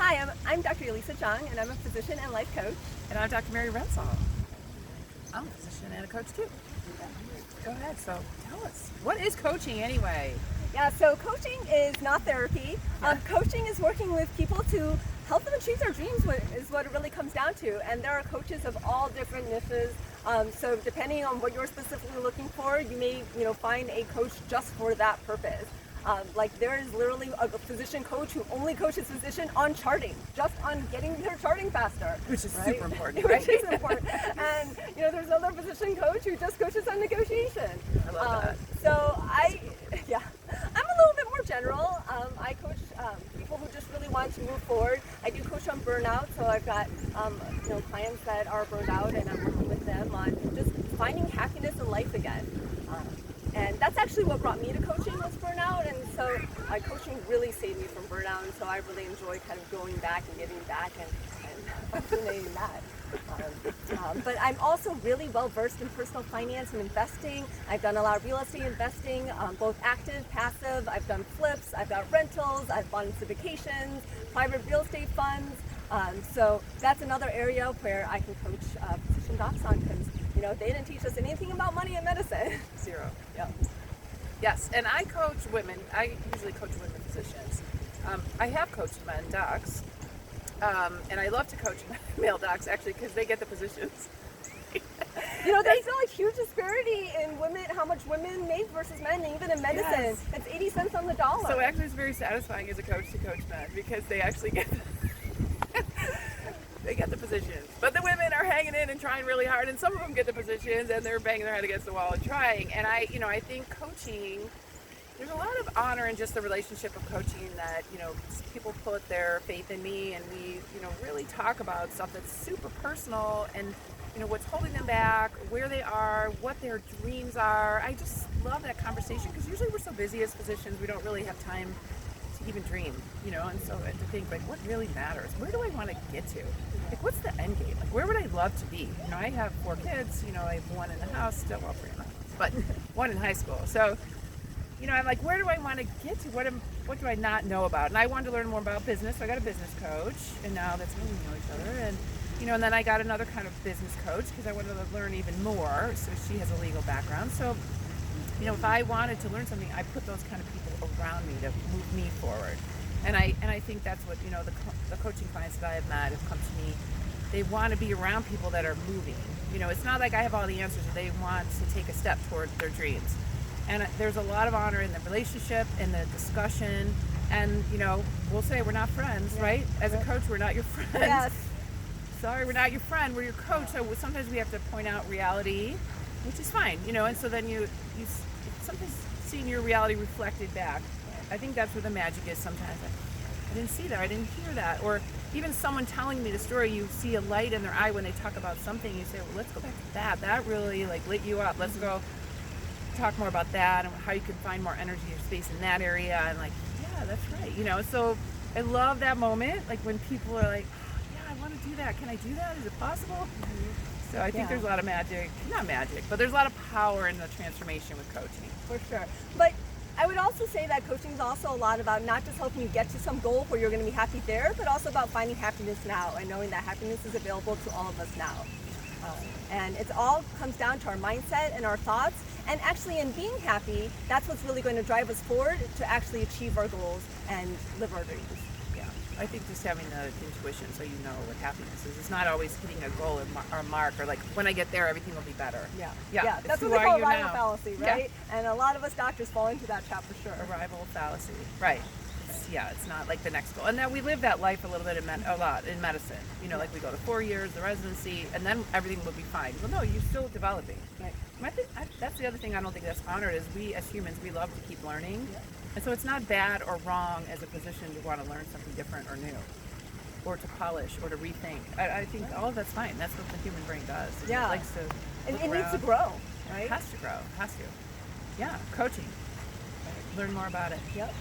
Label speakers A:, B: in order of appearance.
A: Hi, I'm Dr. Elisa Chiang, and I'm a physician and life coach.
B: And I'm Dr. Mary Rensel. I'm a physician and a coach too. Go ahead. So tell us, what is coaching anyway?
A: Yeah, so coaching is not therapy. Coaching is working with people to help them achieve their dreams, is what it really comes down to. And there are coaches of all different niches. So depending on what you're specifically looking for, you may find a coach just for that purpose. Like there is literally a physician coach who only coaches physician on charting, just on getting their charting faster.
B: Which is
A: right?
B: super important,
A: Which
B: right?
A: is important. And there's another physician coach who just coaches on negotiation.
B: I love that.
A: I'm a little bit more general. I coach people who just really want to move forward. I do coach on burnout, so I've got clients that are burned out, and I'm working with them on just finding happiness in life again. And that's actually what brought me to coaching, was burnout. And so coaching really saved me from burnout. And so I really enjoy kind of going back and giving back and eliminating that. But I'm also really well versed in personal finance and investing. I've done a lot of real estate investing, both active, passive. I've done flips, I've got rentals, I've bought into vacations, private real estate funds. So that's another area where I can coach physician docs on, because they didn't teach us anything about money in medicine.
B: Zero.
A: Yeah.
B: Yes, and I coach women. I usually coach women physicians. I have coached men docs, and I love to coach male docs actually, because they get the positions.
A: There's a huge disparity in women, how much women make versus men, and even in medicine.
B: Yes.
A: It's 80 cents on the dollar.
B: So actually, it's very satisfying as a coach to coach men, because they actually get they get the positions. But the women are hanging in and trying really hard, and some of them get the positions and they're banging their head against the wall and trying. And I think coaching, there's a lot of honor in just the relationship of coaching, that people put their faith in me, and we really talk about stuff that's super personal, and what's holding them back, where they are, what their dreams are. I just love that conversation, because usually we're so busy as physicians, we don't really have time to even dream, and so to think, like, what really matters? Where do I want to get to? Like, what's the end game? Like, where would I love to be? I have 4 kids, I have 1 in the house, still, well, 3 in the house, but 1 in high school. So, I'm like, where do I want to get to? What do I not know about? And I wanted to learn more about business, so I got a business coach, and now that's how we know each other. And and then I got another kind of business coach, because I wanted to learn even more. So she has a legal background. So, if I wanted to learn something, I put those kind of people around me to move me forward. And I think that's what the coaching clients that I have met have come to me. They want to be around people that are moving. It's not like I have all the answers. They want to take a step toward their dreams. And there's a lot of honor in the relationship, in the discussion. And we'll say we're not friends, right? As a coach, we're not your friend.
A: Yes.
B: Sorry, we're not your friend, we're your coach. So sometimes we have to point out reality, which is fine, and so then you sometimes seeing your reality reflected back. I think that's where the magic is sometimes. I didn't see that, I didn't hear that. Or even someone telling me the story, you see a light in their eye when they talk about something, you say, well, let's go back to that. That really lit you up. Let's go talk more about that, and how you can find more energy or space in that area. And like, yeah, that's right. So I love that moment, like when people are like, I want to do that. Can I do that? Is it possible? Mm-hmm. So I think there's a lot of magic, not magic, but there's a lot of power in the transformation with coaching.
A: For sure. But I would also say that coaching is also a lot about not just helping you get to some goal where you're going to be happy there, but also about finding happiness now, and knowing that happiness is available to all of us now. And it all comes down to our mindset and our thoughts. And actually, in being happy, that's what's really going to drive us forward to actually achieve our goals and live our dreams.
B: I think just having the intuition, so you know what happiness is. It's not always hitting a goal or a mark, or like, when I get there, everything will be better.
A: Yeah. That's what they call arrival fallacy, right? Yeah. And a lot of us doctors fall into that trap for sure.
B: Arrival fallacy, right? It's not like the next goal. And now we live that life a little bit a lot in medicine. Like we go to 4 years, the residency, and then everything will be fine. Well, no, you're still developing.
A: Right.
B: And I think that's the other thing I don't think that's honored, is we as humans, we love to keep learning. Yeah. And so it's not bad or wrong as a physician to want to learn something different or new, or to polish, or to rethink. I think all of that's fine. That's what the human brain does.
A: Yeah.
B: It likes to
A: it needs to grow, right?
B: It has to grow. Has to. Yeah. Coaching. Learn more about it.
A: Yep.